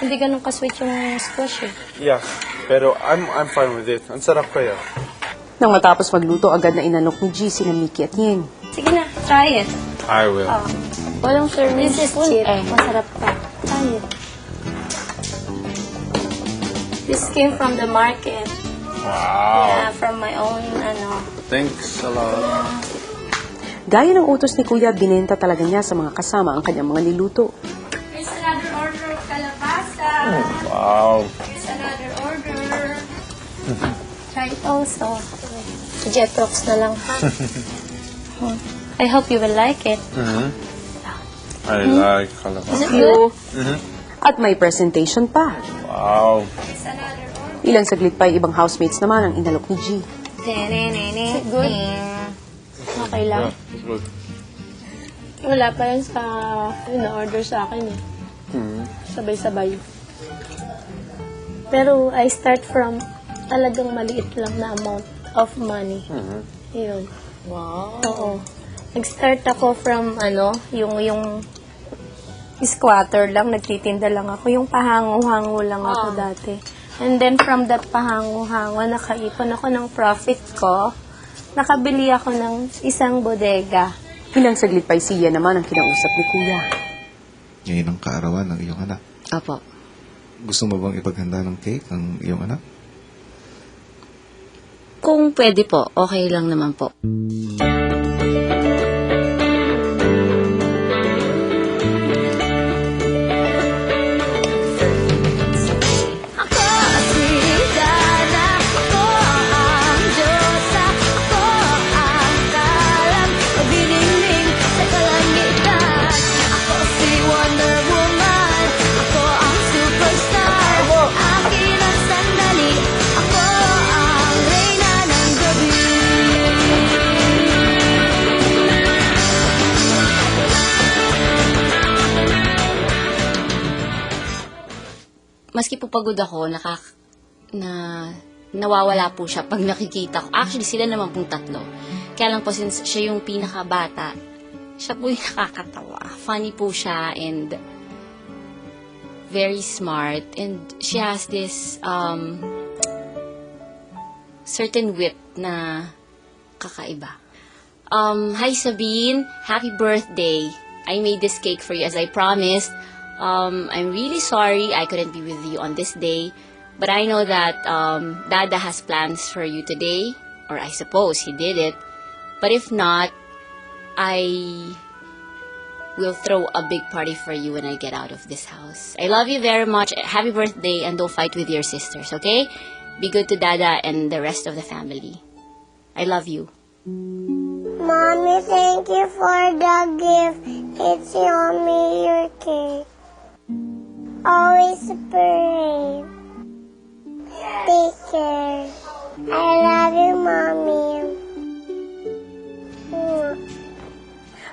Hindi ganun ka-sweet yung squash eh. Yeah, pero I'm fine with it. Ang sarap kaya. Nang matapos magluto, agad na inalok ni G sina Mickey at Ying. Sige na, try it. I will. Walang serving spoon. Masarap pa. Try it. This came from the market. Wow. Yeah, from my own, Thanks a lot. Gaya ng utos ni Kuya, binenta talaga niya sa mga kasama ang kanyang mga niluto. Here's another order of kalabasa. Wow. Here's another order. Try it also. Jetrox na lang ha. I hope you will like it. I like kalabasa. Is it good? At may presentation pa. Wow. It's another order. Ilang saglit pa, ibang housemates naman ang inalok ni G. Is it good? Okay lang. Yeah, it's good. Wala pa yan sa in-order sa akin eh. Sabay-sabay. Pero I start from talagang maliit lang na amount of money. Yun. Wow. Oo. Nag-start ako from, yung squatter lang, nagtitinda lang ako. Yung pahango-hango lang ako dati. And then from that pahango-hango, nakaipon ako ng profit ko. Nakabili ako ng isang bodega. Ilang saglit pa, siya naman ang kinausap ni Kuya. Ngayon ang kaarawan ng iyong anak. Apo. Gusto mo bang ipaghanda ng cake ang iyong anak? Kung pwede po, okay lang naman po. Maski po pagod ako, nawawala po siya pag nakikita ko. Actually, sila naman pong tatlo. Kaya lang po, since siya yung pinakabata, siya po yung nakakatawa. Funny po siya and very smart. And she has this certain wit na kakaiba. Hi Sabine, happy birthday. I made this cake for you as I promised. I'm really sorry I couldn't be with you on this day, but I know that Dada has plans for you today, or I suppose he did it. But if not, I will throw a big party for you when I get out of this house. I love you very much. Happy birthday, and don't fight with your sisters, okay? Be good to Dada and the rest of the family. I love you. Mommy, thank you for the gift. It's yummy, your cake. Always brave. Take care. I love you, Mommy.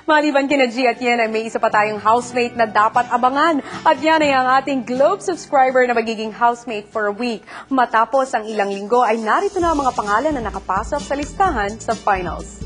Maliban kina G at yan ay may isa pa tayong housemate na dapat abangan. At yan ay ang ating Globe subscriber na magiging housemate for a week. Matapos ang ilang linggo ay narito na ang mga pangalan na nakapasok sa listahan sa finals.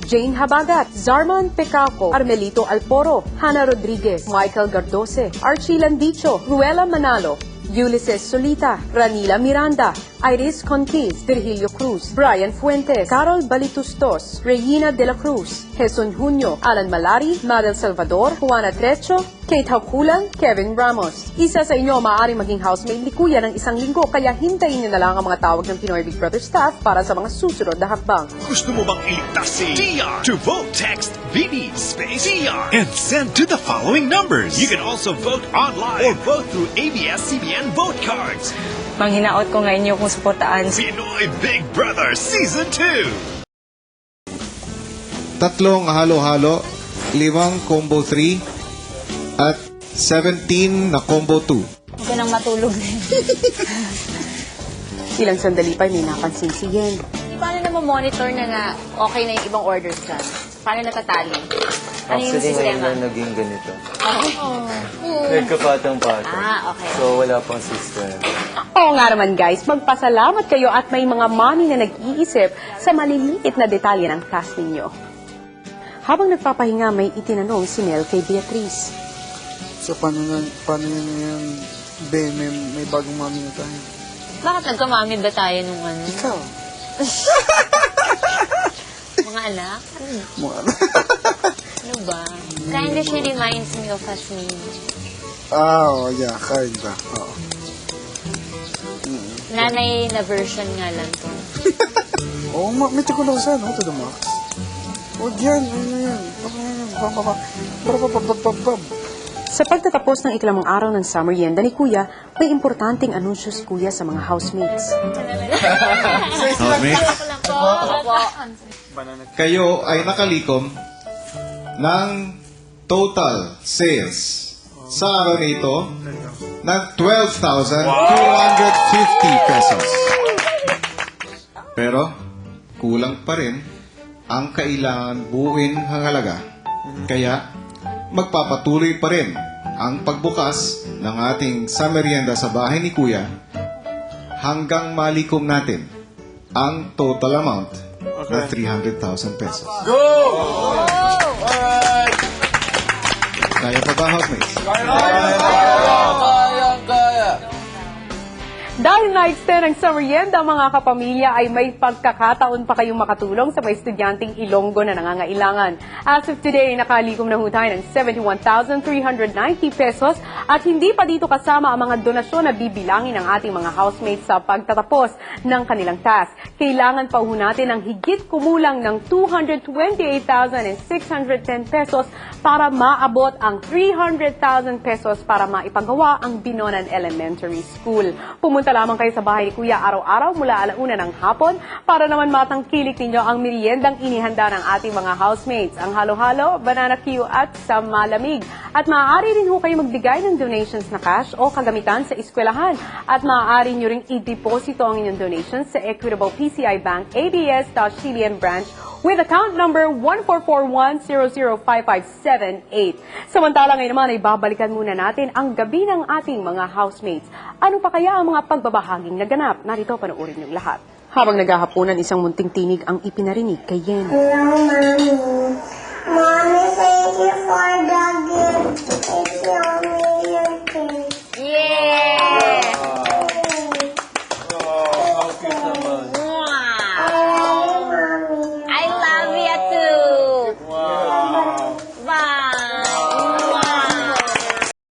Jane Habagat, Zarman Pecaco, Armelito Alporo, Hannah Rodriguez, Michael Gardose, Archie Landicho, Ruela Manalo, Ulysses Solita, Ranila Miranda, Iris Conquist, Virgilio Cruz, Brian Fuentes, Carol Balitustos, Regina de la Cruz, Jeson Junio, Alan Malari, Madel Salvador, Juana Trecho, Kate Haukulan, Kevin Ramos. Isa sa inyo maaaring maging housemate ni Kuya ng isang linggo, kaya hintayin niyo na lang ang mga tawag ng Pinoy Big Brother staff para sa mga susunod na hakbang. Gusto mo bang iligtas si DR? To vote, text BB space DR and send to the following numbers. You can also vote online or vote through ABS-CBN vote cards. Manghinaot ko ngayon yung kung suportaan. Pinoy Big Brother Season 2. 3 halo-halo, 5 combo 3, at 17 na combo 2. Huwag ka nang matulog din. Ilang sandali pa may napansin si Yen. Paano na monitor na okay na yung ibang orders dyan? Paano natatali? Ano yung Actually, ngayon sistema? na naging ganito. Nagkapatang-patang. Okay. So, wala pang system. Oo nga naman guys, magpasalamat kayo at may mga mommy na nag-iisip sa maliliit na detalye ng cast ninyo. Habang nagpapahinga, may itinanong si Nel kay Beatrice. So, paano na yan Be, may bagong mami na tayo. Bakit nagkamami ba tayo nung ano? Ikaw. Mga anak? Mga Ano ba? Kinda she reminds me of Hasmin. oh, yeah, kinda. Oo. Nanay na version nga lang to. Oo, may tikulosa, no? To the max. Huwag yan, ano yan. Sa pagtatapos ng ikalimang araw ng summer yenda ni Kuya, may importanteng anunsyo si Kuya sa mga housemates. Housemates, kayo ay nakalikom ng total sales sa araw na ito ng 12,250 pesos. Pero, kulang pa rin ang kailangan buuin ang halaga. Kaya, magpapatuloy pa rin ang pagbukas ng ating sa merienda sa bahay ni Kuya hanggang malikom natin ang total amount na 300,000 pesos. Go! Alright! Kaya pa ba, housemates? Dahil na-extend ang summer yenda, mga kapamilya, ay may pagkakataon pa kayong makatulong sa mga estudyanteng Ilonggo na nangangailangan. As of today, nakalikom na ho tayo ng 71,390 pesos at hindi pa dito kasama ang mga donasyon na bibilangin ng ating mga housemates sa pagtatapos ng kanilang task. Kailangan pa ho natin ng higit kumulang ng 228,610 pesos para maabot ang 300,000 pesos para maipagawa ang Binonan Elementary School. Pumunta lamang kayo sa bahay ni Kuya araw-araw mula 1:00 ng hapon para naman matangkilik ninyo ang meriendang inihanda ng ating mga housemates, ang halo-halo, banana Q at sa malamig. At maaari rin ho kayo magbigay ng donations na cash o kagamitan sa eskwelahan. At maaari nyo ring i-deposito ang inyong donations sa Equitable PCI Bank ABS-CBN branch with account number 14410055778. Samantala ngayon naman ay babalikan muna natin ang gabi ng ating mga housemates. Ano pa kaya ang mga pagbabahaging naganap? Narito, panoorin niyong lahat. Habang naghahaponan, isang munting tinig ang ipinarinig kay Yen. Hello, Mommy. Mommy, thank you for the gift. It's yummy.